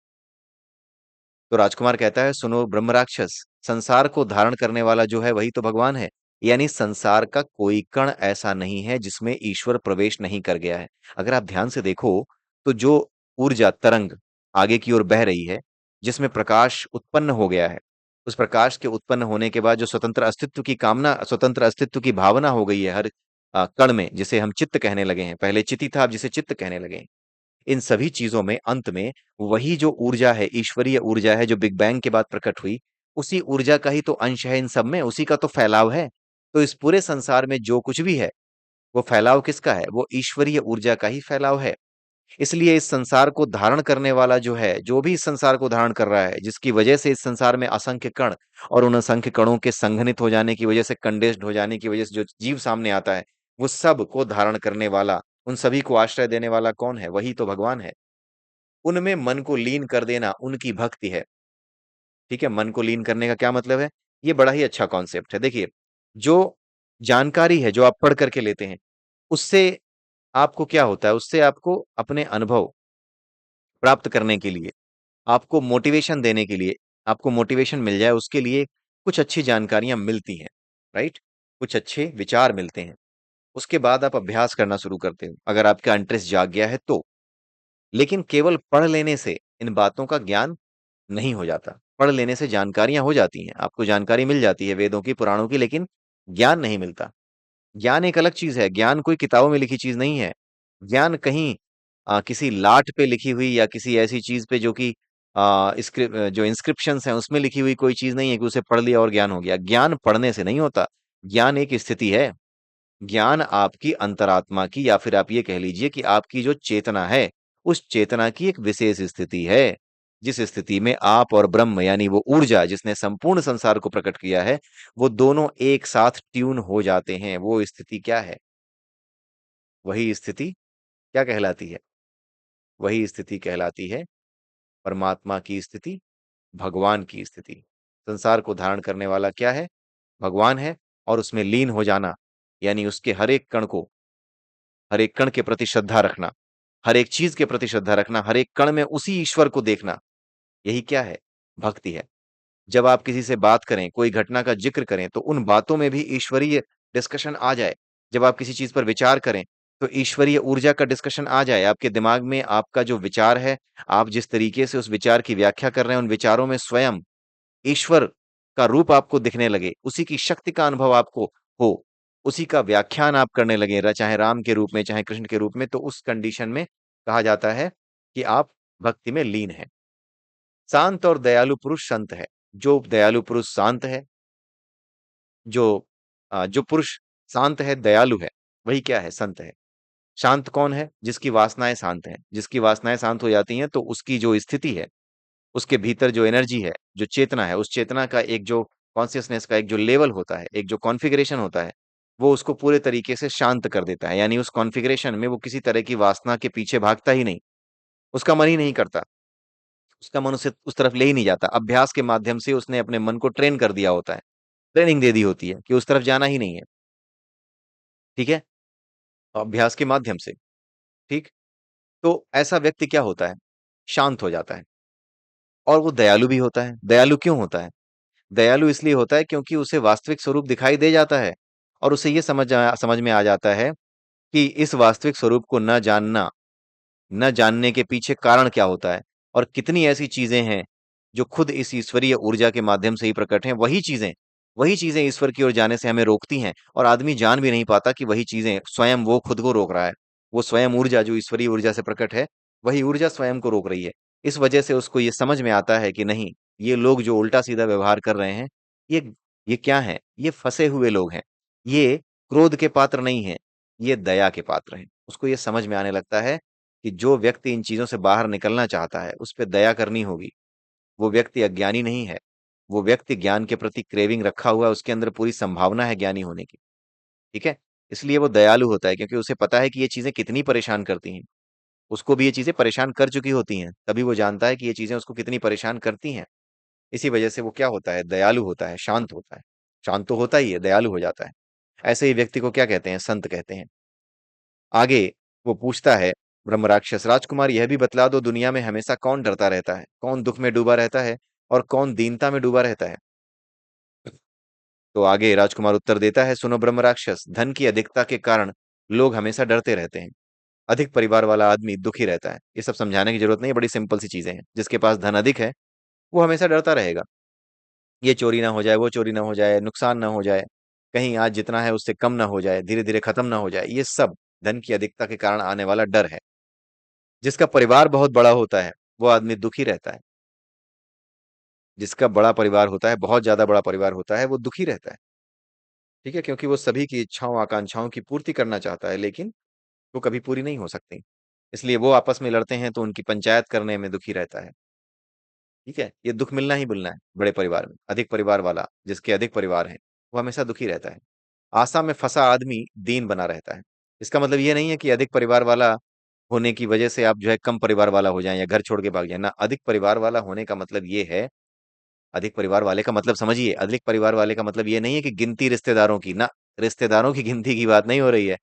तो राजकुमार कहता है, सुनो ब्रह्म राक्षस, संसार को धारण करने वाला जो है वही तो भगवान है। यानी संसार का कोई कण ऐसा नहीं है जिसमें ईश्वर प्रवेश नहीं कर गया है। अगर आप ध्यान से देखो, तो जो ऊर्जा तरंग आगे की ओर बह रही है, जिसमें प्रकाश उत्पन्न हो गया है, उस प्रकाश के उत्पन्न होने के बाद जो स्वतंत्र अस्तित्व की कामना, स्वतंत्र अस्तित्व की भावना हो गई है हर कण में, जिसे हम चित्त कहने लगे हैं। पहले चिति था, अब जिसे चित्त कहने लगे हैं। इन सभी चीजों में अंत में वही जो ऊर्जा है, ईश्वरीय ऊर्जा है, जो बिग बैंग के बाद प्रकट हुई, उसी ऊर्जा का ही तो अंश है इन सब में, उसी का तो फैलाव है। तो इस पूरे संसार में जो कुछ भी है, वो फैलाव किसका है? वो ईश्वरीय ऊर्जा का ही फैलाव है। इसलिए इस संसार को धारण करने वाला जो है, जो भी इस संसार को धारण कर रहा है, जिसकी वजह से इस संसार में असंख्य कण, और उन असंख्य कणों के संघनित हो जाने की वजह से, कंडेंस्ड हो जाने की वजह से जो जीव सामने आता है, वो सब को धारण करने वाला, उन सभी को आश्रय देने वाला कौन है? वही तो भगवान है। उनमें मन को लीन कर देना उनकी भक्ति है। ठीक है? मन को लीन करने का क्या मतलब है? ये बड़ा ही अच्छा कॉन्सेप्ट है। देखिए, जो जानकारी है, जो आप पढ़ करके लेते हैं, उससे आपको क्या होता है? उससे आपको अपने अनुभव प्राप्त करने के लिए, आपको मोटिवेशन देने के लिए, आपको मोटिवेशन मिल जाए उसके लिए कुछ अच्छी जानकारियाँ मिलती हैं, राइट? कुछ अच्छे विचार मिलते हैं। उसके बाद आप अभ्यास करना शुरू करते हो, अगर आपका इंटरेस्ट जाग गया है तो। लेकिन केवल पढ़ लेने से इन बातों का ज्ञान नहीं हो जाता। पढ़ लेने से जानकारियाँ हो जाती हैं, आपको जानकारी मिल जाती है वेदों की, पुराणों की, लेकिन ज्ञान नहीं मिलता। ज्ञान एक अलग चीज़ है, ज्ञान कोई किताबों में लिखी चीज़ नहीं है। ज्ञान कहीं किसी लाट पे लिखी हुई या किसी ऐसी चीज़ पे जो कि जो इंस्क्रिप्शंस हैं उसमें लिखी हुई कोई चीज़ नहीं है कि उसे पढ़ लिया और ज्ञान हो गया। ज्ञान पढ़ने से नहीं होता। ज्ञान एक स्थिति है। ज्ञान आपकी अंतरात्मा की, या फिर आप ये कह लीजिए कि आपकी जो चेतना है, उस चेतना की एक विशेष स्थिति है, जिस स्थिति में आप और ब्रह्म यानी वो ऊर्जा जिसने संपूर्ण संसार को प्रकट किया है, वो दोनों एक साथ ट्यून हो जाते हैं। वो स्थिति क्या है? वही स्थिति क्या कहलाती है? वही स्थिति कहलाती है परमात्मा की स्थिति, भगवान की स्थिति। संसार को धारण करने वाला क्या है? भगवान है। और उसमें लीन हो जाना, यानी उसके हर एक कण के प्रति श्रद्धा रखना, हर एक चीज के प्रति श्रद्धा रखना, हर एक कण में उसी ईश्वर को देखना, यही क्या है? भक्ति है। जब आप किसी से बात करें, कोई घटना का जिक्र करें, तो उन बातों में भी ईश्वरीय डिस्कशन आ जाए। जब आप किसी चीज पर विचार करें, तो ईश्वरीय ऊर्जा का डिस्कशन आ जाए। आपके दिमाग में आपका जो विचार है, आप जिस तरीके से उस विचार की व्याख्या कर रहे हैं, उन विचारों में स्वयं ईश्वर का रूप आपको दिखने लगे, उसी की शक्ति का अनुभव आपको हो, उसी का व्याख्यान आप करने लगे, चाहे राम के रूप में, चाहे कृष्ण के रूप में, तो उस कंडीशन में कहा जाता है कि आप भक्ति में लीन हैं। शांत और दयालु पुरुष संत है। जो दयालु पुरुष शांत है, जो जो पुरुष शांत है, दयालु है, वही क्या है? संत है। शांत कौन है? जिसकी वासनाएं शांत हैं। जिसकी वासनाएं शांत हो जाती हैं, तो उसकी जो स्थिति है, उसके भीतर जो एनर्जी है, जो चेतना है, उस चेतना का एक जो कॉन्शियसनेस का एक जो लेवल होता है, एक जो कॉन्फ़िगरेशन होता है, वो उसको पूरे तरीके से शांत कर देता है। यानी उस कॉन्फ़िगरेशन में वो किसी तरह की वासना के पीछे भागता ही नहीं, उसका मन ही नहीं करता, उसका मन उसे उस तरफ ले ही नहीं जाता। अभ्यास के माध्यम से उसने अपने मन को ट्रेन कर दिया होता है, ट्रेनिंग दे दी होती है कि उस तरफ जाना ही नहीं है, ठीक है? अभ्यास के माध्यम से, ठीक? तो ऐसा व्यक्ति क्या होता है? शांत हो जाता है और वो दयालु भी होता है। दयालु क्यों होता है? दयालु इसलिए होता है क्योंकि उसे वास्तविक स्वरूप दिखाई दे जाता है और उसे ये समझ में आ जाता है कि इस वास्तविक स्वरूप को न जानने के पीछे कारण क्या होता है और कितनी ऐसी चीजें हैं जो खुद इस ईश्वरीय ऊर्जा के माध्यम से ही प्रकट हैं। वही चीजें ईश्वर की ओर जाने से हमें रोकती हैं और आदमी जान भी नहीं पाता कि वही चीजें स्वयं वो खुद को रोक रहा है। वो स्वयं ऊर्जा जो ईश्वरीय ऊर्जा से प्रकट है, वही ऊर्जा स्वयं को रोक रही है। इस वजह से उसको ये समझ में आता है कि नहीं, ये लोग जो उल्टा सीधा व्यवहार कर रहे हैं, ये ये क्या है? ये फंसे हुए लोग हैं। ये क्रोध के पात्र नहीं है, ये दया के पात्र हैं। उसको ये समझ में आने लगता है कि जो व्यक्ति इन चीजों से बाहर निकलना चाहता है, उस पे दया करनी होगी। वो व्यक्ति अज्ञानी नहीं है। वो व्यक्ति ज्ञान के प्रति क्रेविंग रखा हुआ है, उसके अंदर पूरी संभावना है ज्ञानी होने की। ठीक है? इसलिए वो दयालु होता है क्योंकि उसे पता है कि ये चीजें कितनी परेशान करती हैं। उसको भी ये चीजें परेशान कर चुकी होती हैं, तभी वो जानता है कि ये चीजें उसको कितनी परेशान करती हैं। इसी वजह से वो क्या होता है? दयालु होता है, शांत होता है। शांत तो होता ही है, दयालु हो जाता है। ऐसे ही व्यक्ति को क्या कहते हैं? संत कहते हैं। आगे वो पूछता है ब्रह्म राक्षस, राजकुमार यह भी बतला दो, दुनिया में हमेशा कौन डरता रहता है, कौन दुख में डूबा रहता है और कौन दीनता में डूबा रहता है? तो आगे राजकुमार उत्तर देता है, सुनो ब्रह्म राक्षस, धन की अधिकता के कारण लोग हमेशा डरते रहते हैं। अधिक परिवार वाला आदमी दुखी रहता है। ये सब समझाने की जरूरत नहीं है, बड़ी सिंपल सी चीजें हैं। जिसके पास धन अधिक है, वो हमेशा डरता रहेगा। ये चोरी ना हो जाए, वो चोरी ना हो जाए, नुकसान ना हो जाए, कहीं आज जितना है उससे कम ना हो जाए, धीरे धीरे खत्म ना हो जाए। ये सब धन की अधिकता के कारण आने वाला डर है। जिसका परिवार बहुत बड़ा होता है, वो आदमी दुखी रहता है। जिसका बड़ा परिवार होता है, बहुत ज्यादा बड़ा परिवार होता है, वो दुखी रहता है। ठीक है? क्योंकि वो सभी की इच्छाओं आकांक्षाओं की पूर्ति करना चाहता है, लेकिन वो कभी पूरी नहीं हो सकती। इसलिए वो आपस में लड़ते हैं तो उनकी पंचायत करने में दुखी रहता है। ठीक है? ये दुख मिलना ही मिलना है बड़े परिवार में। अधिक परिवार वाला, जिसके अधिक परिवार है, वो हमेशा दुखी रहता है। आशा में फंसा आदमी दीन बना रहता है। इसका मतलब ये नहीं है कि अधिक परिवार वाला होने की वजह से आप जो है कम परिवार वाला हो जाएं या घर छोड़ के भाग जाएं ना। अधिक परिवार वाला होने का मतलब ये है, अधिक परिवार वाले का मतलब समझिए, अधिक परिवार वाले का मतलब ये नहीं है कि गिनती रिश्तेदारों की ना, रिश्तेदारों की गिनती की बात नहीं हो रही है।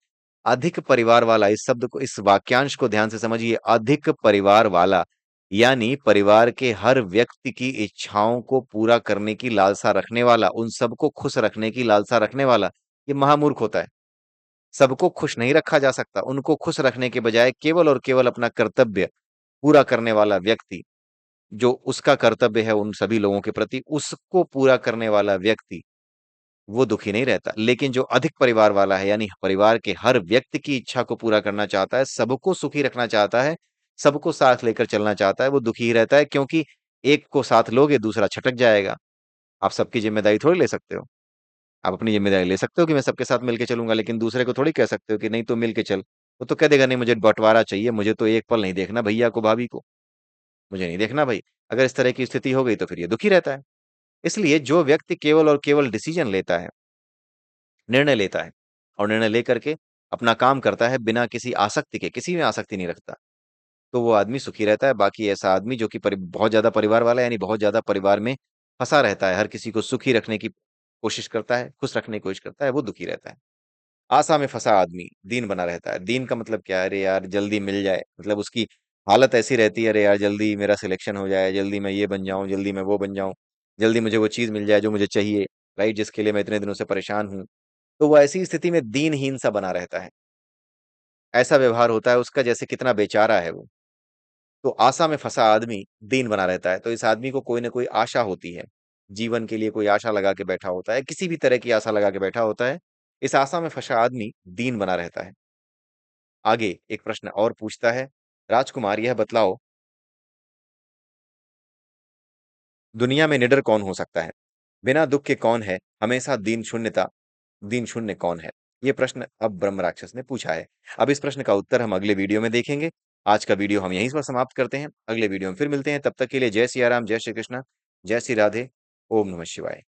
अधिक परिवार वाला, इस शब्द को, इस वाक्यांश को ध्यान से समझिए। अधिक परिवार वाला यानी परिवार के हर व्यक्ति की इच्छाओं को पूरा करने की लालसा रखने वाला, उन सबको खुश रखने की लालसा रखने वाला, ये महामूर्ख होता है। सबको खुश नहीं रखा जा सकता। उनको खुश रखने के बजाय केवल और केवल अपना कर्तव्य पूरा करने वाला व्यक्ति, जो उसका कर्तव्य है उन सभी लोगों के प्रति, उसको पूरा करने वाला व्यक्ति, वो दुखी नहीं रहता। लेकिन जो अधिक परिवार वाला है, यानी परिवार के हर व्यक्ति की इच्छा को पूरा करना चाहता है, सबको सुखी रखना चाहता है, सबको साथ लेकर चलना चाहता है, वो दुखी ही रहता है, क्योंकि एक को साथ लोगे, दूसरा छटक जाएगा। आप सबकी ज़िम्मेदारी थोड़ी ले सकते हो। आप अपनी ज़िम्मेदारी ले सकते हो कि मैं सबके साथ मिलके चलूँगा, लेकिन दूसरे को थोड़ी कह सकते हो कि नहीं तू मिल के चल। वो तो कह देगा नहीं मुझे बँटवारा चाहिए, मुझे तो एक पल नहीं देखना भैया को, भाभी को, मुझे नहीं देखना भाई। अगर इस तरह की स्थिति हो गई तो फिर ये दुखी रहता है। इसलिए जो व्यक्ति केवल और केवल डिसीज़न लेता है, निर्णय लेता है और निर्णय लेकर के अपना काम करता है बिना किसी आसक्ति के, किसी में आसक्ति नहीं रखता, तो वो आदमी सुखी रहता है। बाकी ऐसा आदमी जो कि बहुत ज़्यादा परिवार वाला है, यानी बहुत ज़्यादा परिवार में फँसा रहता है, हर किसी को सुखी रखने की कोशिश करता है, खुश रखने की कोशिश करता है, वो दुखी रहता है। आशा में फँसा आदमी दीन बना रहता है। दीन का मतलब क्या है? अरे यार जल्दी मिल जाए, मतलब उसकी हालत ऐसी रहती है, अरे यार जल्दी मेरा सिलेक्शन हो जाए, जल्दी मैं ये बन जाऊँ, जल्दी मैं वो बन जाऊँ, जल्दी मुझे वो चीज़ मिल जाए जो मुझे चाहिए, राइट? जिसके लिए मैं इतने दिनों से परेशान हूँ। तो वो ऐसी स्थिति में दीनहीन सा बना रहता है। ऐसा व्यवहार होता है उसका जैसे कितना बेचारा है वो। तो आशा में फँसा आदमी दीन बना रहता है। तो इस आदमी को कोई न कोई आशा होती है। जीवन के लिए कोई आशा लगा के बैठा होता है, किसी भी तरह की आशा लगा के बैठा होता है। इस आशा में फँसा आदमी दीन बना रहता है। आगे एक प्रश्न और पूछता है, राजकुमार यह बतलाओ, दुनिया में निडर कौन हो सकता है? बिना दुःख के कौन है? हमेशा दीन शून्य कौन है? ये प्रश्न अब ब्रह्म राक्षस ने पूछा है। अब इस प्रश्न का उत्तर हम अगले वीडियो में देखेंगे। आज का वीडियो हम यहीं पर समाप्त करते हैं। अगले वीडियो में फिर मिलते हैं। तब तक के लिए जय सिया राम, जय श्री कृष्ण, जय श्री राधे, ओम नमः शिवाय।